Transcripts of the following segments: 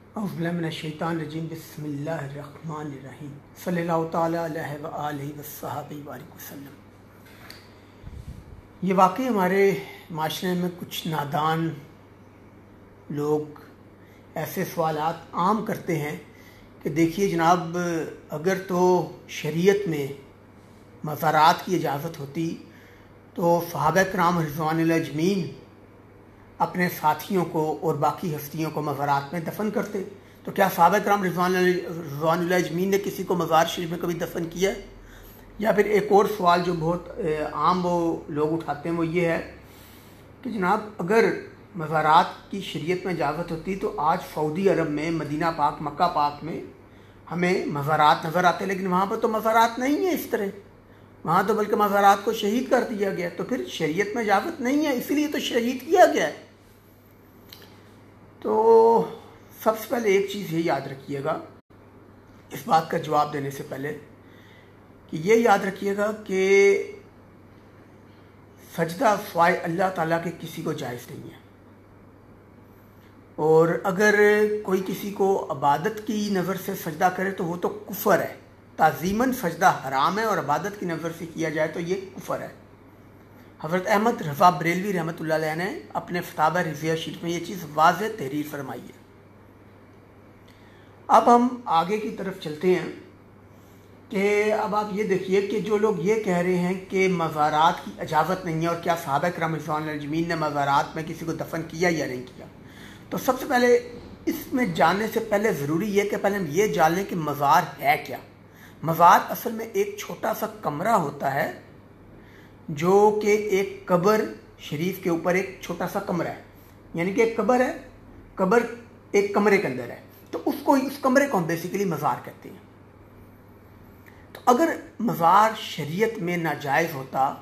اعوذ باللہ من الشیطان الرجیم بسم اللہ الرحمن الرحیم صلی اللہ تعالیٰ علیہ وآلہ وصحبہ وبارک وسلم۔ یہ واقعی ہمارے معاشرے میں کچھ نادان لوگ ایسے سوالات عام کرتے ہیں کہ دیکھیے جناب، اگر تو شریعت میں مزارات کی اجازت ہوتی تو صحابہ کرام رضوان اللہ اجمعین اپنے ساتھیوں کو اور باقی ہستیوں کو مزارات میں دفن کرتے، تو کیا صحابہ کرام رضوان اللہ اجمعین نے کسی کو مزار شریف میں کبھی دفن کیا؟ یا پھر ایک اور سوال جو بہت عام وہ لوگ اٹھاتے ہیں وہ یہ ہے کہ جناب اگر مزارات کی شریعت میں اجازت ہوتی تو آج سعودی عرب میں، مدینہ پاک، مکہ پاک میں ہمیں مزارات نظر آتے، لیکن وہاں پر تو مزارات نہیں ہیں اس طرح، وہاں تو بلکہ مزارات کو شہید کر دیا گیا، تو پھر شریعت میں اجازت نہیں ہے، اسی لیے تو شہید کیا گیا ہے۔ تو سب سے پہلے ایک چیز یہ یاد رکھیے گا اس بات کا جواب دینے سے پہلے، کہ یہ یاد رکھیے گا کہ سجدہ سوائے اللہ تعالیٰ کے کسی کو جائز نہیں ہے، اور اگر کوئی کسی کو عبادت کی نظر سے سجدہ کرے تو وہ تو کفر ہے، تعظیماً سجدہ حرام ہے، اور عبادت کی نظر سے کیا جائے تو یہ کفر ہے۔ حضرت احمد رضا بریلوی رحمۃ اللہ علیہ نے اپنے فتاوی رضیہ شریف میں یہ چیز واضح تحریر فرمائی ہے۔ اب ہم آگے کی طرف چلتے ہیں کہ اب آپ یہ دیکھیے کہ جو لوگ یہ کہہ رہے ہیں کہ مزارات کی اجازت نہیں ہے اور کیا صحابہ کرام رضوان اللہ اجمعین نے مزارات میں کسی کو دفن کیا یا نہیں کیا، تو سب سے پہلے اس میں جاننے سے پہلے ضروری ہے کہ پہلے ہم یہ جان لیں کہ مزار ہے کیا۔ مزار اصل میں ایک چھوٹا سا کمرہ ہوتا ہے جو کہ ایک قبر شریف کے اوپر ایک چھوٹا سا کمرہ ہے، یعنی کہ ایک قبر ہے، قبر ایک کمرے کے اندر ہے، تو اس کمرے کو ہم بیسیکلی مزار کہتے ہیں۔ تو اگر مزار شریعت میں ناجائز ہوتا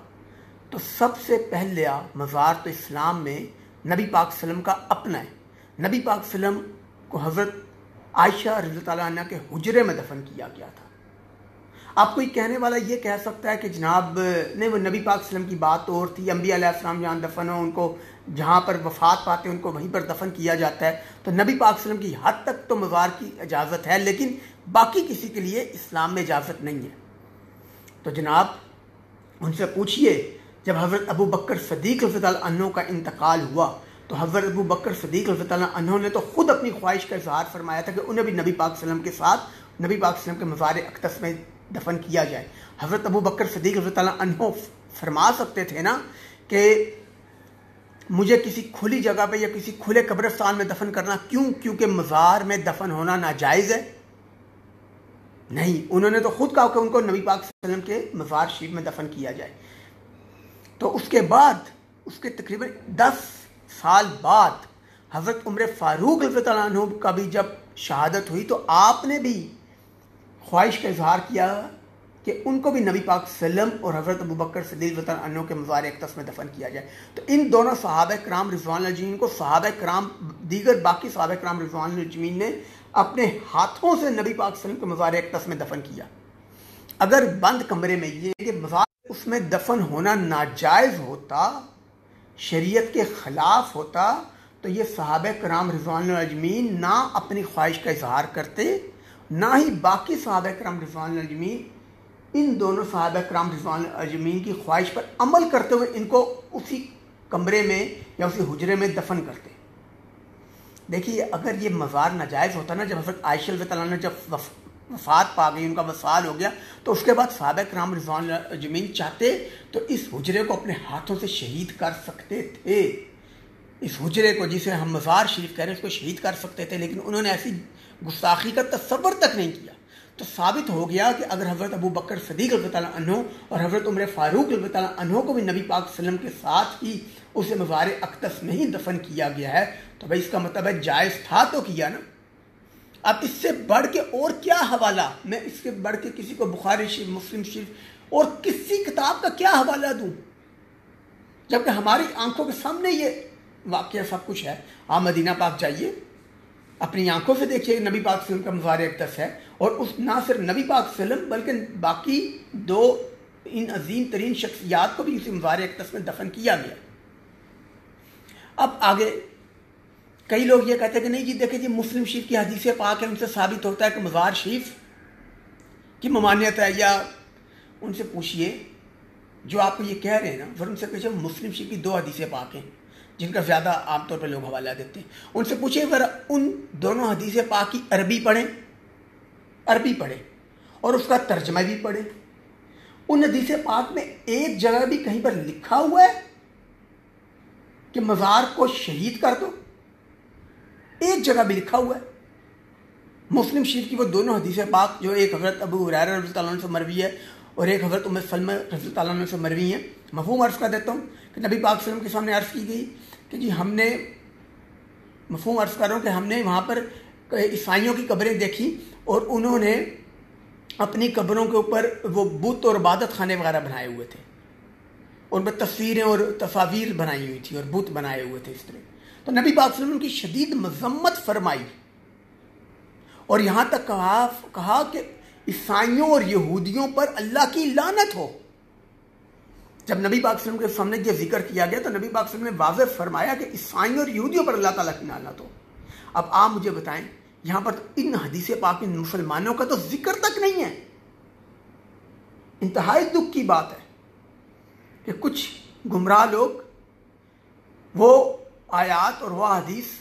تو سب سے پہلے مزار تو اسلام میں نبی پاک صلی اللہ علیہ وسلم کا اپنا ہے۔ نبی پاک صلی اللہ علیہ وسلم کو حضرت عائشہ رضی اللہ عنہ کے حجرے میں دفن کیا گیا تھا۔ آپ کوئی کہنے والا یہ کہہ سکتا ہے کہ جناب نہیں، وہ نبی پاک صلی اللہ علیہ وسلم کی بات اور تھی، انبیاء علیہ السلام جہاں دفن ہو ان کو جہاں پر وفات پاتے ہیں ان کو وہیں پر دفن کیا جاتا ہے، تو نبی پاک صلی اللہ علیہ وسلم کی حد تک تو مزار کی اجازت ہے، لیکن باقی کسی کے لیے اسلام میں اجازت نہیں ہے۔ تو جناب ان سے پوچھئے، جب حضرت ابو بکر صدیق رضی اللہ عنہ کا انتقال ہوا تو حضرت ابو بکر صدیق رضی اللہ عنہ نے تو خود اپنی خواہش کا اظہار فرمایا تھا کہ انہیں بھی نبی پاک صلی اللہ علیہ وسلم کے ساتھ نبی پاک صلی اللہ علیہ وسلم کے مزار اقدس میں دفن کیا جائے۔ حضرت ابو بکر صدیق رضی اللہ عنہ فرما سکتے تھے نا کہ مجھے کسی کھلی جگہ پہ یا کسی کھلے قبرستان میں دفن کرنا کیونکہ مزار میں دفن ہونا ناجائز ہے؟ نہیں، انہوں نے تو خود کہا کہ ان کو نبی پاک صلی اللہ علیہ وسلم کے مزار شریف میں دفن کیا جائے۔ تو اس کے بعد اس کے تقریباً 10 سال بعد حضرت عمر فاروق رضی اللہ عنہ کا بھی جب شہادت ہوئی تو آپ نے بھی خواہش کا اظہار کیا کہ ان کو بھی نبی پاک صلی اللہ علیہ وسلم اور حضرت ابو بکر صدیق رضی اللہ عنہ کے مزار اقدس میں دفن کیا جائے۔ تو ان دونوں صحابہ کرام رضوان اللہ اجمعین کو باقی صحابہ کرام رضوان اللہ اجمعین نے اپنے ہاتھوں سے نبی پاک صلی اللہ علیہ وسلم کے مزار اقدس میں دفن کیا۔ اگر بند کمرے میں یہ کہ مزار اس میں دفن ہونا ناجائز ہوتا، شریعت کے خلاف ہوتا، تو یہ صحابہ کرام رضوان اللہ اجمعین نہ اپنی خواہش کا اظہار کرتے، نہ ہی باقی صحابہ کرام رضوان اللہ اجمعین ان دونوں صحابہ کرام رضوان اللہ اجمعین کی خواہش پر عمل کرتے ہوئے ان کو اسی کمرے میں یا اسی حجرے میں دفن کرتے۔ دیکھیے اگر یہ مزار ناجائز ہوتا نا، جب حضرت عائشہ رضی اللہ عنہ جب وفات پا گئی، ان کا وصال ہو گیا، تو اس کے بعد صحابہ کرام رضوان اللہ اجمعین چاہتے تو اس حجرے کو اپنے ہاتھوں سے شہید کر سکتے تھے، اس حجرے کو جسے ہم مزار شریف کہہ رہے ہیں اس کو شہید کر سکتے تھے، لیکن انہوں نے ایسی گستاخی کا تصور تک نہیں کیا۔ تو ثابت ہو گیا کہ اگر حضرت ابو بکر صدیق رضی اللہ عنہ اور حضرت عمر فاروق رضی اللہ عنہ کو بھی نبی پاک صلی اللہ علیہ وسلم کے ساتھ ہی اسے مزار اقدس میں ہی دفن کیا گیا ہے، تو بھائی اس کا مطلب ہے جائز تھا تو کیا نا۔ اب اس سے بڑھ کے اور کیا حوالہ، میں اس سے بڑھ کے کسی کو بخاری شریف، مسلم شریف اور کسی کتاب کا کیا حوالہ دوں، جبکہ ہماری آنکھوں کے سامنے یہ واقعہ سب کچھ ہے۔ آپ مدینہ پاک جائیے، اپنی آنکھوں سے دیکھیے نبی پاک صلی اللہ علیہ وسلم کا مزار اقدس ہے، اور اس نہ صرف نبی پاک صلی اللہ علیہ وسلم بلکہ باقی دو ان عظیم ترین شخصیات کو بھی اسی مزار اقدس میں دفن کیا گیا۔ اب آگے کئی لوگ یہ کہتے ہیں کہ نہیں جی دیکھیں جی مسلم شریف کی حدیث پاک ہے، ان سے ثابت ہوتا ہے کہ مزار شریف کی ممانعت ہے. یا ان سے پوچھئے جو آپ کو یہ کہہ رہے ہیں نا، پھر ان سے پوچھے مسلم شریف کی 2 حدیث پاک ہیں جن کا زیادہ عام طور پہ لوگ حوالہ دیتے ہیں. ان سے پوچھئے اگر ان دونوں حدیث پاک کی عربی پڑھیں اور اس کا ترجمہ بھی پڑھیں. ان حدیث پاک میں ایک جگہ بھی کہیں پر لکھا ہوا ہے کہ مزار کو شہید کر دو؟ ایک جگہ بھی لکھا ہوا ہے؟ مسلم شریف کی وہ دونوں حدیث پاک جو ایک حضرت ابو ہریرہ رضی اللہ عنہ سے مروی ہے اور ایک حضرت ام سلمہ رضی اللہ عنہ سے مروی ہیں، مفہوم عرض کر دیتا ہوں کہ نبی پاک صلی اللہ علیہ وسلم کے سامنے عرض کی گئی کہ جی ہم نے، مفہوم عرض کر رہا ہوں کہ ہم نے وہاں پر عیسائیوں کی قبریں دیکھی اور انہوں نے اپنی قبروں کے اوپر وہ بت اور عبادت خانے وغیرہ بنائے ہوئے تھے، ان پر تصویریں اور تصاویر بنائی ہوئی تھی اور بت بنائے ہوئے تھے اس طرح. تو نبی پاک صلی اللہ علیہ وسلم کی شدید مذمت فرمائی اور یہاں تک کہا کہ عیسائیوں اور یہودیوں پر اللہ کی لعنت ہو. جب نبی پاک صلی اللہ علیہ وسلم کے سامنے یہ ذکر کیا گیا تو نبی پاک صلی اللہ علیہ وسلم نے واضح فرمایا کہ عیسائیوں اور یہودیوں پر اللہ تعالیٰ کی لعنت ہو. اب آپ مجھے بتائیں یہاں پر ان حدیث پاک میں مسلمانوں کا تو ذکر تک نہیں ہے. انتہائی دکھ کی بات ہے کہ کچھ گمراہ لوگ وہ آیات اور وہ حدیث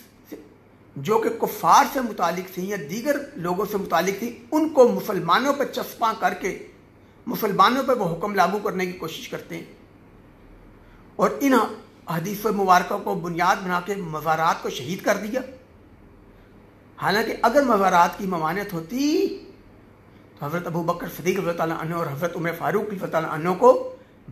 جو کہ کفار سے متعلق تھیں یا دیگر لوگوں سے متعلق تھیں ان کو مسلمانوں پر چسپاں کر کے مسلمانوں پر وہ حکم لاگو کرنے کی کوشش کرتے ہیں اور ان حدیث مبارکہ کو بنیاد بنا کے مزارات کو شہید کر دیا. حالانکہ اگر مزارات کی ممانعت ہوتی تو حضرت ابو بکر صدیق رضی اللہ عنہ اور حضرت عمر فاروق رضی اللہ عنہ کو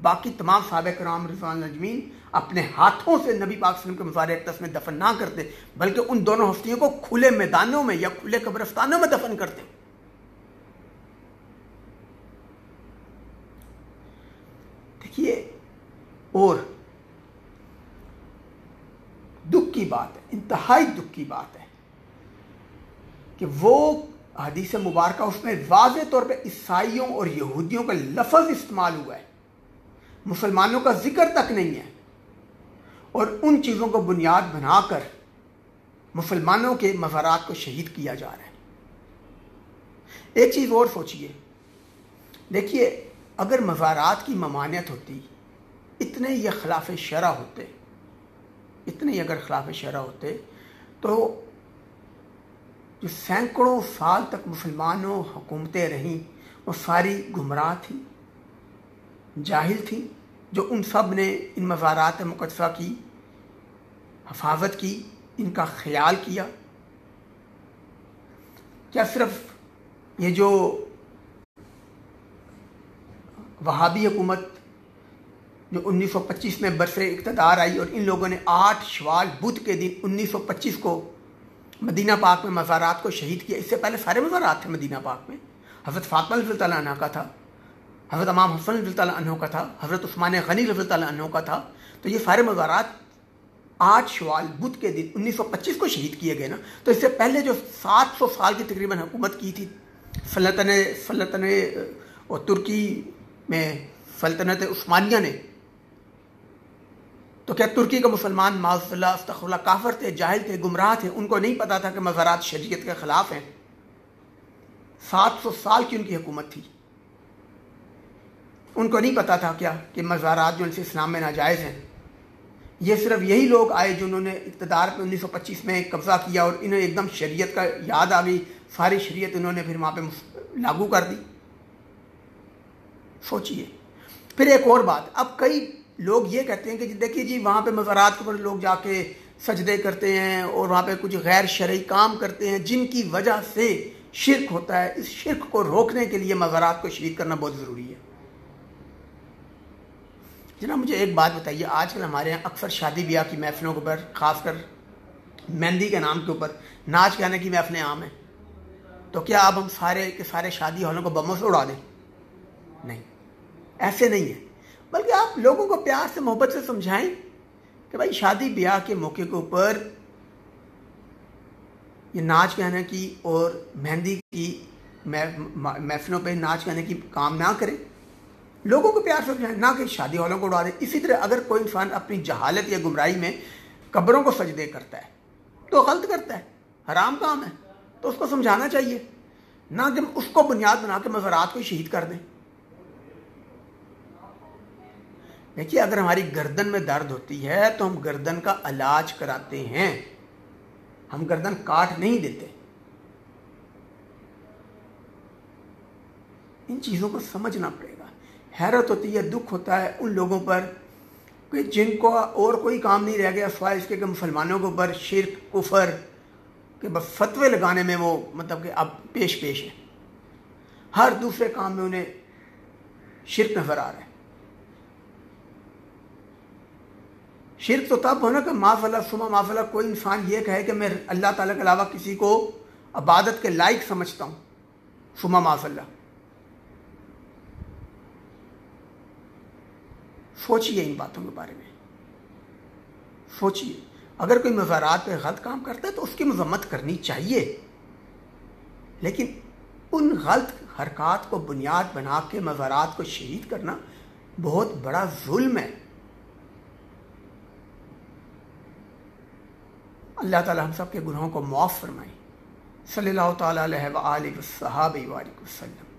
باقی تمام صحابہ کرام رضوان اللہ اجمعین اپنے ہاتھوں سے نبی پاک صلی اللہ علیہ وسلم کے مزار اقدس میں دفن نہ کرتے بلکہ ان دونوں ہستیوں کو کھلے میدانوں میں یا کھلے قبرستانوں میں دفن کرتے. دیکھیے اور دکھ کی بات ہے، انتہائی دکھ کی بات ہے کہ وہ حدیث مبارکہ اس میں واضح طور پہ عیسائیوں اور یہودیوں کا لفظ استعمال ہوا ہے، مسلمانوں کا ذکر تک نہیں ہے اور ان چیزوں کو بنیاد بنا کر مسلمانوں کے مزارات کو شہید کیا جا رہا ہے. ایک چیز اور سوچئے، دیکھیے اگر مزارات کی ممانعت ہوتی، اتنے یہ خلاف شرع ہوتے، اتنے اگر خلاف شرع ہوتے تو جو سینکڑوں سال تک مسلمانوں حکومتیں رہیں وہ ساری گمراہ تھیں، جاہل تھیں، جو ان سب نے ان مزارات مقدسہ کی حفاظت کی، ان کا خیال کیا. کیا صرف یہ جو وہابی حکومت جو 1925 میں برسر اقتدار آئی اور ان لوگوں نے 8 شوال بدھ کے دن 1925 کو مدینہ پاک میں مزارات کو شہید کیا؟ اس سے پہلے سارے مزارات تھے مدینہ پاک میں. حضرت فاطمہ رضی اللہ عنہ کا تھا، حضرت امام حسن رضی اللہ عنہ کا تھا، حضرت عثمان غنی رضی اللہ عنہ کا تھا. تو یہ سارے مزارات 8 شوال بدھ کے دن 1925 کو شہید کیے گئے نا. تو اس سے پہلے جو 700 سال کی تقریباً حکومت کی تھی سلطنت اور ترکی میں سلطنت عثمانیہ نے، تو کیا ترکی کا مسلمان معاذ اللہ استغفر اللہ کافر تھے، جاہل تھے، گمراہ تھے؟ ان کو نہیں پتا تھا کہ مزارات شریعت کے خلاف ہیں؟ 700 سال کی ان کی حکومت تھی، ان کو نہیں پتا تھا کیا کہ مزارات جو ان سے اسلام میں ناجائز ہیں؟ یہ صرف یہی لوگ آئے جنہوں نے اقتدار پہ 1925 میں قبضہ کیا اور انہیں ایک دم شریعت کا یاد آ گئی، ساری شریعت انہوں نے پھر وہاں پہ لاگو کر دی. سوچئے. پھر ایک اور بات، اب کئی لوگ یہ کہتے ہیں کہ دیکھیے جی وہاں پہ مزارات پر لوگ جا کے سجدے کرتے ہیں اور وہاں پہ کچھ غیر شرعی کام کرتے ہیں جن کی وجہ سے شرک ہوتا ہے. اس شرک کو روکنے کے لیے مزارات کو شہید کرنا بہت ضروری ہے. جناب مجھے ایک بات بتائیے، آج کل ہمارے یہاں اکثر شادی بیاہ کی محفلوں کے اوپر، خاص کر مہندی کے نام کے اوپر ناچ گانے کی محفلیں عام ہیں، تو کیا اب ہم سارے کے سارے شادی ہالوں کو بموں سے اڑا دیں؟ نہیں، ایسے نہیں ہے، بلکہ آپ لوگوں کو پیار سے محبت سے سمجھائیں کہ بھائی شادی بیاہ کے موقع کے اوپر یہ ناچ گانے کی اور مہندی کی محفلوں پہ ناچ گانے کی کام نہ کریں، لوگوں کو پیار سے سمجھائیں، نہ کہ شادی ہالوں کو اڑا دیں. اسی طرح اگر کوئی انسان اپنی جہالت یا گمراہی میں قبروں کو سجدے کرتا ہے تو غلط کرتا ہے، حرام کام ہے، تو اس کو سمجھانا چاہیے، نہ کہ اس کو بنیاد بنا کے مزارات کو شہید کر دیں۔ دیکھیے اگر ہماری گردن میں درد ہوتی ہے تو ہم گردن کا علاج کراتے ہیں، ہم گردن کاٹ نہیں دیتے۔ ان چیزوں کو سمجھنا پڑے گا۔ حیرت ہوتی ہے، دکھ ہوتا ہے ان لوگوں پر کہ جن کو اور کوئی کام نہیں رہ گیا سوائے اس کے کہ مسلمانوں کے اوپر شرک کفر کہ بس فتوے لگانے میں وہ مطلب کہ اب پیش ہے، ہر دوسرے کام میں انہیں شرک نظر آ رہا ہے۔ شرک تو تب ہونا کہ معاذ اللہ ثم معاذ اللہ کوئی انسان یہ کہے کہ میں اللہ تعالیٰ کے علاوہ کسی کو عبادت کے لائق سمجھتا ہوں، ثم معاذ اللہ۔ سوچئے ان باتوں کے بارے میں، سوچئے۔ اگر کوئی مزارات پہ غلط کام کرتا ہے تو اس کی مذمت کرنی چاہیے، لیکن ان غلط حرکات کو بنیاد بنا کے مزارات کو شہید کرنا بہت بڑا ظلم ہے۔ اللہ تعالی ہم سب کے گناہوں کو معاف فرمائے۔ صلی اللہ تعالی علیہ وآلہ وصحبہ وسلم۔